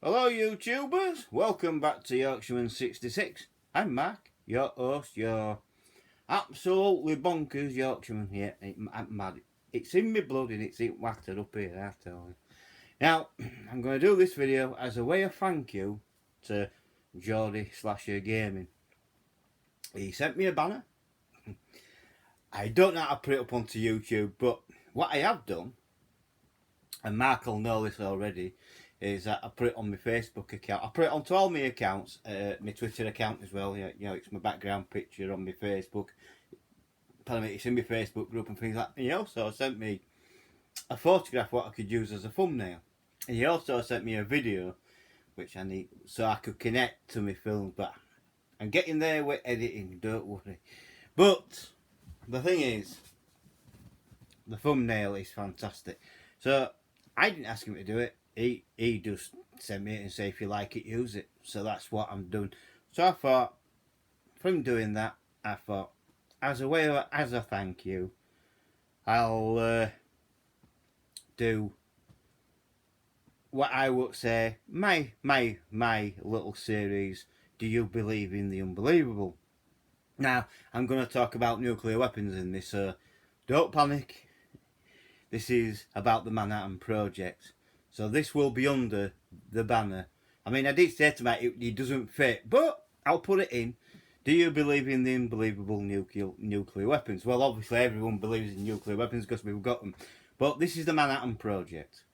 Hello YouTubers, welcome back to Yorkshireman66. I'm Mark, your host, your absolutely bonkers Yorkshireman. Yeah, I'm mad. It's in my blood and it's in whatted up here, I tell you. Now, I'm going to do this video as a way of thank you to Geordie Slasher Gaming. He sent me a banner. I don't know how to put it up onto YouTube, but what I have done, and Mark will know this already, is that I put it on my Facebook account. I put it onto all my accounts, my Twitter account as well. Yeah, you know, it's my background picture on my Facebook. It's in my Facebook group and things like that. He also sent me a photograph what I could use as a thumbnail. And he also sent me a video which I need so I could connect to my films. But I'm getting there with editing, don't worry. But the thing is, the thumbnail is fantastic. So I didn't ask him to do it. He just sent me it and say, if you like it, use it. So that's what I'm doing. So I thought, from doing that, I thought, as a thank you, I'll do what I would say my little series. Do you believe in the unbelievable? Now I'm going to talk about nuclear weapons in this. Don't panic. This is about the Manhattan Project. So this will be under the banner. I mean, I did say to Matt it doesn't fit, but I'll put it in. Do you believe in the unbelievable nuclear weapons? Well, obviously everyone believes in nuclear weapons because we've got them. But this is the Manhattan Project.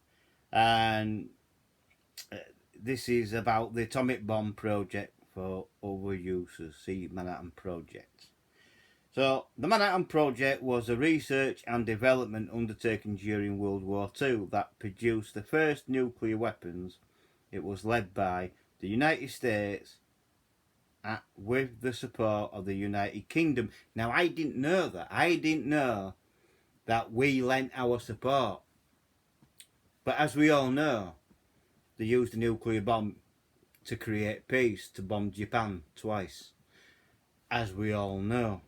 And this is about the atomic bomb project for other uses. See, Manhattan Project. So, the Manhattan Project was a research and development undertaken during World War II that produced the first nuclear weapons. It was led by the United States with the support of the United Kingdom. Now, I didn't know that. I didn't know that we lent our support. But as we all know, they used a nuclear bomb to create peace, to bomb Japan twice. As we all know.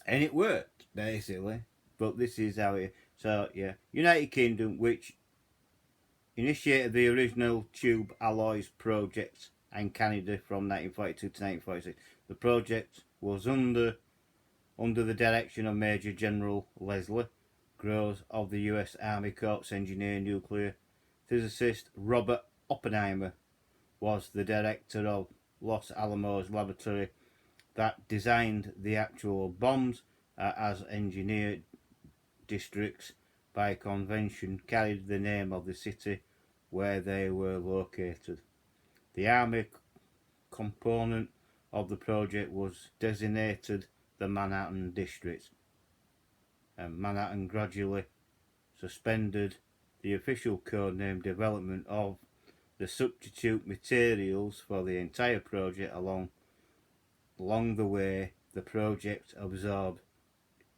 And it worked, basically. But this is how it... So, yeah. United Kingdom, which initiated the original tube alloys project in Canada from 1942 to 1946. The project was under the direction of Major General Leslie Groves of the US Army Corps Engineer. Nuclear physicist Robert Oppenheimer was the director of Los Alamos Laboratory that designed the actual bombs. As engineered districts by convention carried the name of the city where they were located. The army component of the project was designated the Manhattan District, and Manhattan gradually suspended the official code name development of the substitute materials for the entire project. Along the way, the project absorbed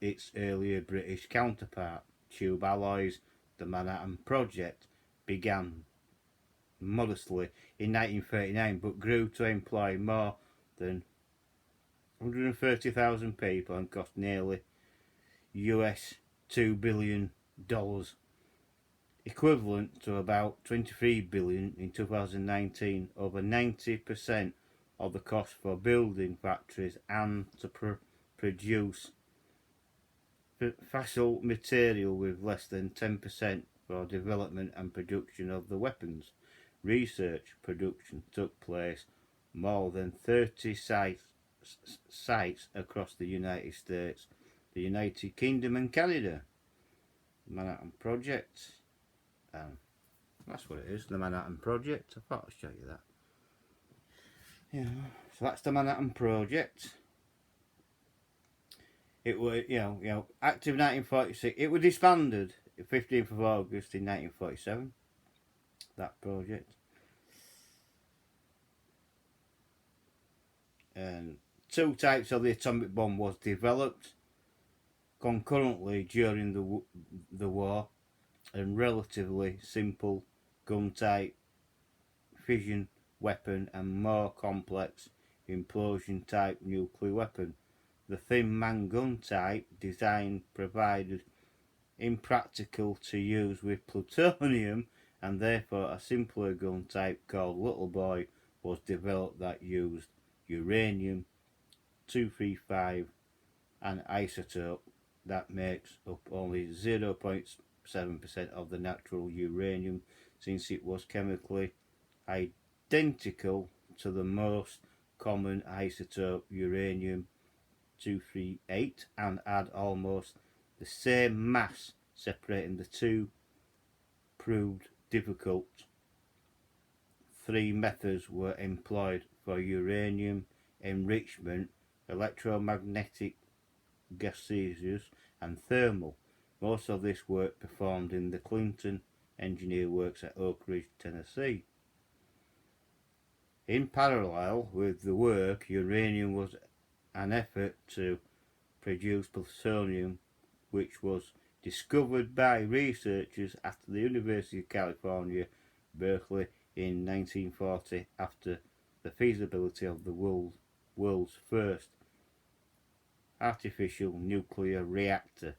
its earlier British counterpart. Tube alloys. The Manhattan Project began modestly in 1939 but grew to employ more than 130,000 people and cost nearly US $2 billion, equivalent to about 23 billion in 2019. Over 90% of the cost for building factories and to produce fossil material, with less than 10% for development and production of the weapons. Research production took place more than 30 sites across the United States, the United Kingdom and Canada. The Manhattan Project. That's what it is, the Manhattan Project. I thought I'd show you that. Yeah, so that's the Manhattan Project. It was, active 1946. It was disbanded 15th of August in 1947. That project. And two types of the atomic bomb was developed concurrently during the war, and relatively simple gun type fission weapon and more complex implosion type nuclear weapon. The thin man gun type design provided impractical to use with plutonium and therefore a simpler gun type called Little Boy was developed that used uranium-235, an isotope that makes up only 0.7% of the natural uranium, since it was chemically identical to the most common isotope uranium-238 and had almost the same mass. Separating the two proved difficult. 3 methods were employed for uranium enrichment: electromagnetic, gaseous and thermal. Most of this work performed in the Clinton Engineer Works at Oak Ridge, Tennessee. In parallel with the work, uranium was an effort to produce plutonium, which was discovered by researchers at the University of California, Berkeley in 1940 after the feasibility of the world's first artificial nuclear reactor,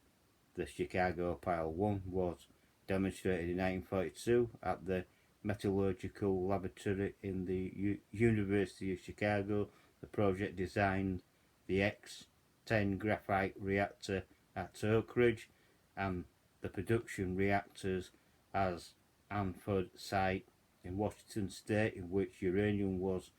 the Chicago Pile 1, was demonstrated in 1942 at the Metallurgical Laboratory in the University of Chicago. The project designed the X-10 graphite reactor at Oak Ridge and the production reactors as Hanford site in Washington State, in which uranium was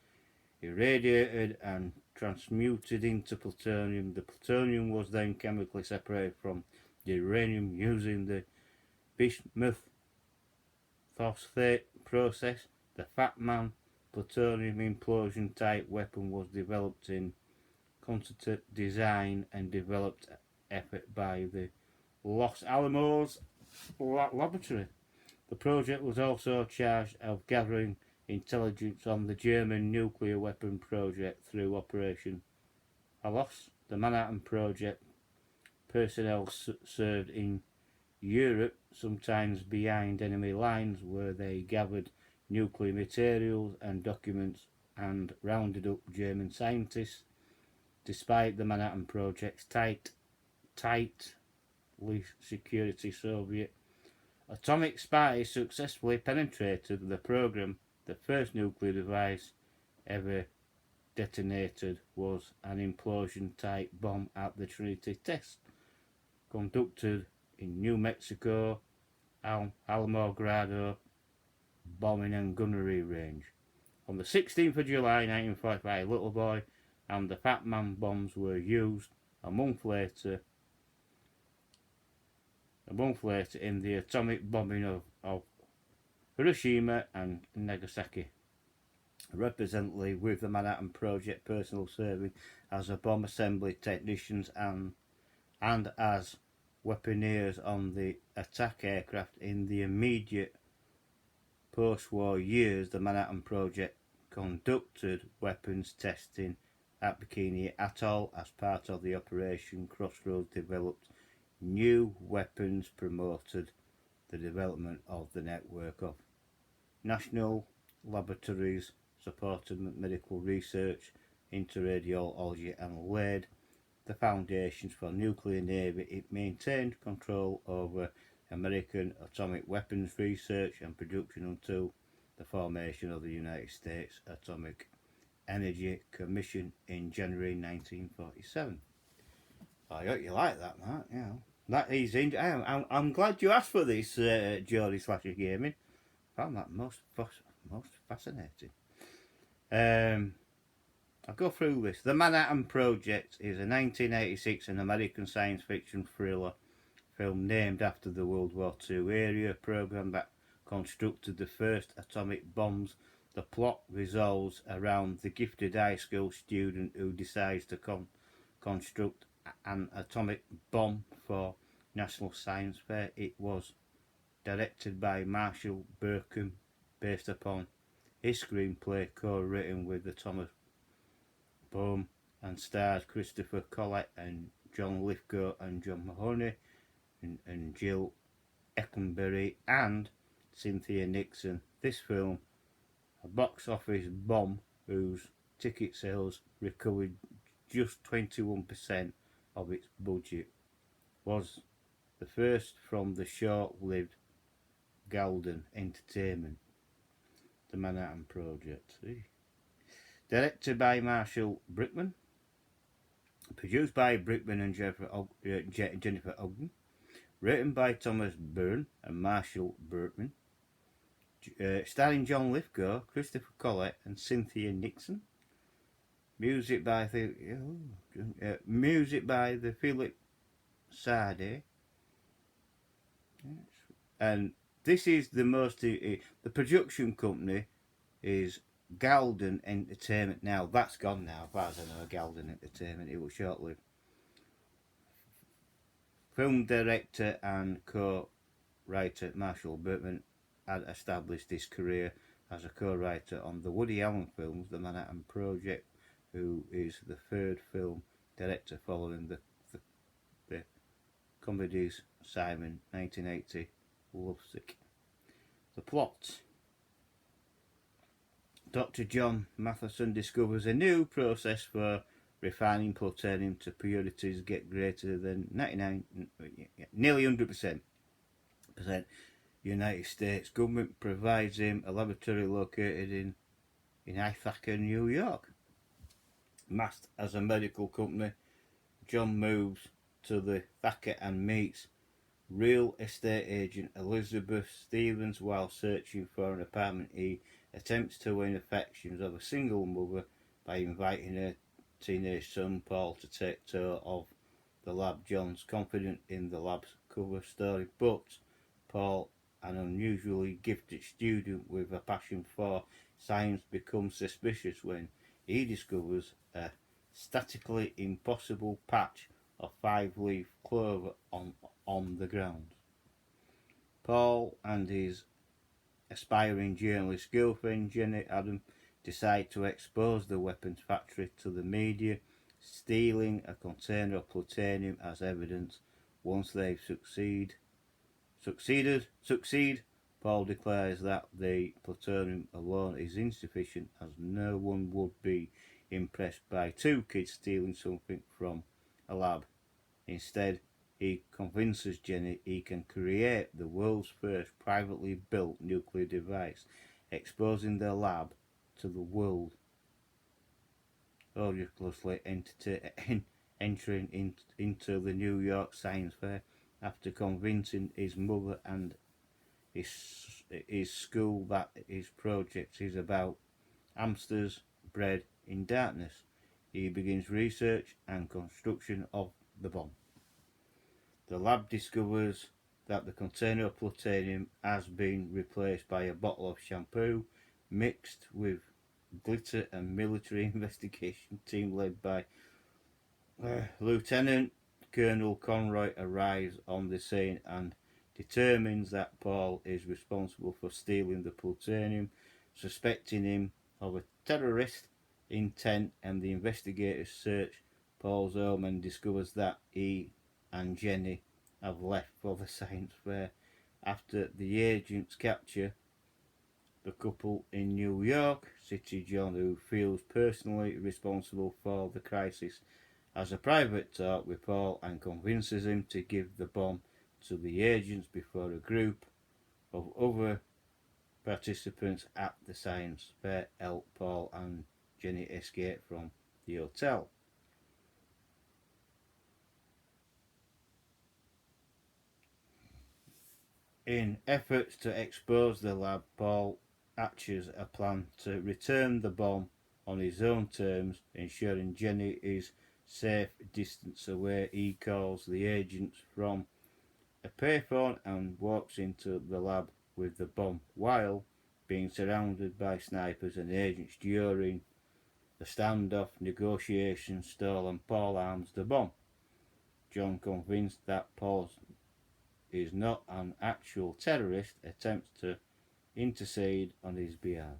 irradiated and transmuted into plutonium. The plutonium was then chemically separated from the uranium using the bismuth phosphate process. The Fat Man plutonium implosion type weapon was developed in concerted design and developed effort by the Los Alamos Laboratory. The project was also charged of gathering intelligence on the German nuclear weapon project through Operation Alos. The Manhattan Project personnel served in Europe, sometimes behind enemy lines, where they gathered nuclear materials and documents and rounded up German scientists. Despite the Manhattan Project's tightly security, Soviet atomic spies successfully penetrated the program. The first nuclear device ever detonated was an implosion-type bomb at the Trinity test, conducted in New Mexico, Alamogordo Bombing and Gunnery Range. On the 16th of July 1945, Little Boy and the Fat Man bombs were used. A month later in the atomic bombing of Hiroshima and Nagasaki. Representatively with the Manhattan Project personnel serving as a bomb assembly technicians and as weaponeers on the attack aircraft in the immediate post-war years. The Manhattan Project conducted weapons testing at Bikini Atoll. As part of the Operation Crossroads, developed new weapons, promoted the development of the network of national laboratories, supported medical research into radiology, and laid the foundations for nuclear navy. It maintained control over American atomic weapons research and production until the formation of the United States Atomic Energy Commission in January 1947. I hope you like that, Mark. You know, that is. I'm glad you asked for this, Geordie Slasher Gaming. I found that most fascinating. I'll go through this. The Manhattan Project is a 1986 an American science fiction thriller film named after the World War II area program that constructed the first atomic bombs. The plot revolves around the gifted high school student who decides to construct an atomic bomb for National Science Fair. It was directed by Marshall Burkham, based upon his screenplay co-written with Thomas Bohm, and stars Christopher Collett and John Lithgow and John Mahoney and Jill Eckenberry and Cynthia Nixon. This film, a box office bomb whose ticket sales recovered just 21% of its budget, was the first from the short-lived Galden Entertainment, The Manhattan Project. Directed by Marshall Brickman. Produced by Brickman and Jennifer Ogden. Written by Thomas Byrne and Marshall Brickman. Starring John Lithgow, Christopher Collett and Cynthia Nixon. Music by the Philip Sade. And this is the most. The production company is Galden Entertainment. Now that's gone now, as far as I know. Galden Entertainment. It was short-lived. Film director and co-writer Marshall Bertman had established his career as a co-writer on the Woody Allen films, The Manhattan Project, who is the third film director following the comedies Simon, 1980, Lovesick. The plot. Dr. John Matheson discovers a new process for refining plutonium to purities get greater than 99, nearly 100%. United States government provides him a laboratory located in Ithaca, New York. Masked as a medical company, John moves to the Ithaca and meets real estate agent Elizabeth Stevens. While searching for an apartment, he attempts to win affections of a single mother by inviting her teenage son Paul to take tour of the lab. John's confident in the lab's cover story, but Paul, an unusually gifted student with a passion for science, becomes suspicious when he discovers a statistically impossible patch of 5-leaf clover on the ground. Paul and his aspiring journalist girlfriend Jenny Adam decide to expose the weapons factory to the media, stealing a container of plutonium as evidence. Once they've succeed, Paul declares that the plutonium alone is insufficient, as no one would be impressed by two kids stealing something from a lab. Instead, he convinces Jenny he can create the world's first privately built nuclear device, exposing the lab to the world, audaciously entering into the New York Science Fair after convincing his mother and his school that his project is about hamsters bred in darkness. He begins research and construction of the bomb. The lab discovers that the container of plutonium has been replaced by a bottle of shampoo mixed with glitter. A military investigation team led by Lieutenant Colonel Conroy arrives on the scene and determines that Paul is responsible for stealing the plutonium, suspecting him of a terrorist intent, and the investigators search Paul's home and discovers that he and Jenny have left for the science fair. After the agents capture the couple in New York City, John, who feels personally responsible for the crisis, has a private talk with Paul and convinces him to give the bomb to the agents before a group of other participants at the science fair help Paul and Jenny escape from the hotel. In efforts to expose the lab, Paul hatches a plan to return the bomb on his own terms, ensuring Jenny is safe distance away. He calls the agents from a payphone and walks into the lab with the bomb while being surrounded by snipers and agents. During the standoff, negotiations stall and Paul arms the bomb. John, convinced that Paul is not an actual terrorist, attempts to intercede on his behalf.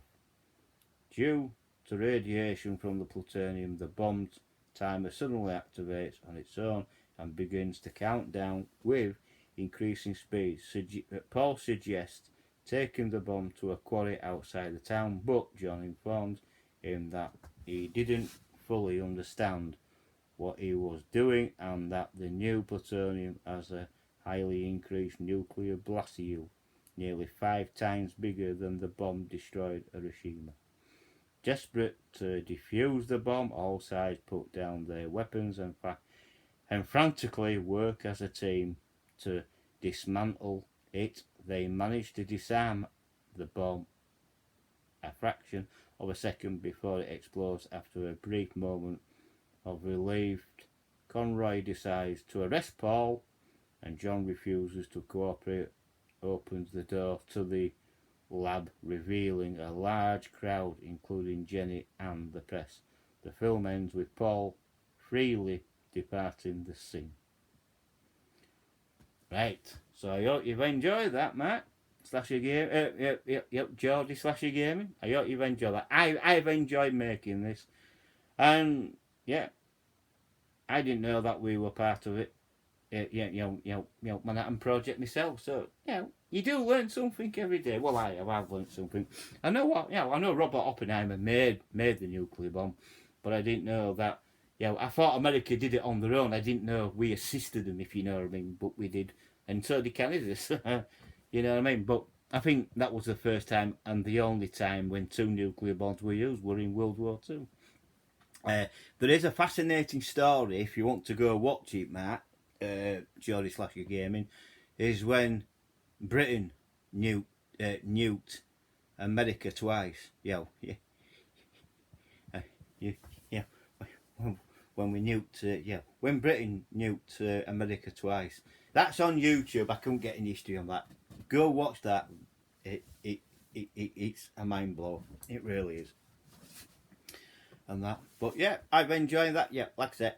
Due to radiation from the plutonium, the bomb's timer suddenly activates on its own and begins to count down with increasing speed. Paul suggests taking the bomb to a quarry outside the town, but John informs him that he didn't fully understand what he was doing and that the new plutonium has a highly increased nuclear blast yield. nearly 5 times bigger than the bomb destroyed Hiroshima. Desperate to defuse the bomb, all sides put down their weapons and frantically work as a team to dismantle it. They managed to disarm the bomb a fraction of a second before it explodes. After a brief moment of relief, Conroy decides to arrest Paul, and John refuses to cooperate, opens the door to the lab, revealing a large crowd, including Jenny and the press. The film ends with Paul freely departing the scene. Right, so I hope you've enjoyed that, Matt. Slasher game, Geordie Slasher Gaming. I hope you've enjoyed that. I've enjoyed making this, and yeah, I didn't know that we were part of it. Manhattan Project myself. So you do learn something every day. Well, I've learned something. I know what I know. Robert Oppenheimer made the nuclear bomb, but I didn't know that. I thought America did it on their own. I didn't know we assisted them, if you know what I mean. But we did, and so did Canada. You know what I mean? But I think that was the first time and the only time when 2 nuclear bombs were used were in World War II. There is a fascinating story if you want to go watch it, Matt. Geordie Slasher Gaming, is when Britain nuked America twice. When we nuked, when Britain nuked America twice. That's on YouTube. I couldn't get any history on that. Go watch that. It's a mind blow. It really is. And that, but I've enjoyed that. Like I said,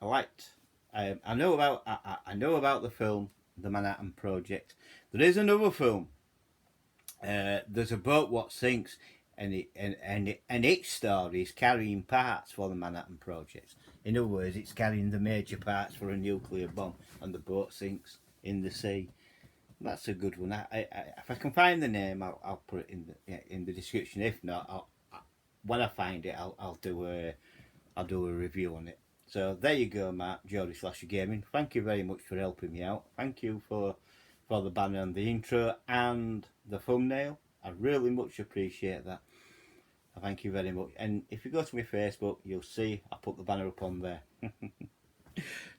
I liked. I know about the film, The Manhattan Project. There is another film. There's a boat what sinks, and its story is carrying parts for the Manhattan Project. In other words, it's carrying the major parts for a nuclear bomb, and the boat sinks in the sea. That's a good one. If I can find the name, I'll put it in the description. If not, when I find it, I'll do a review on it. So there you go, Matt, Geordie Slasher Gaming. Thank you very much for helping me out. Thank you for the banner and the intro and the thumbnail. I really much appreciate that. Thank you very much. And if you go to my Facebook, you'll see I put the banner up on there.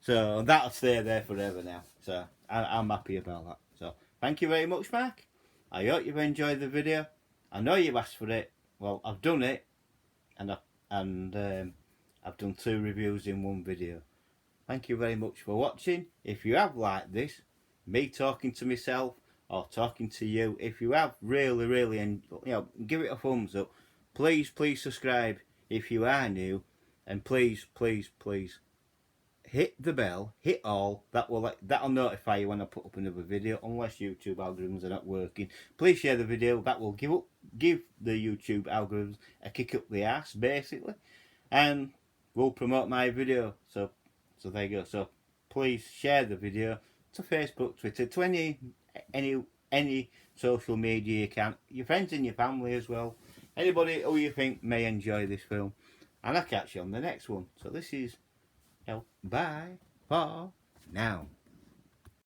So that'll stay there forever now. So I'm happy about that. So thank you very much, Mark. I hope you've enjoyed the video. I know you've asked for it. Well, I've done it, and I've done 2 reviews in 1 video. Thank you very much for watching. If you have liked this, me talking to myself or talking to you, if you have really, and give it a thumbs up. Please subscribe if you are new, and please hit the bell, hit all. That'll notify you when I put up another video, unless YouTube algorithms are not working. Please share the video. That will give the YouTube algorithms a kick up the ass, basically, and will promote my video. So there you go. So please share the video to Facebook, Twitter, to any social media you can, your friends and your family as well, anybody who you think may enjoy this film, and I'll catch you on the next one. So this is bye for now.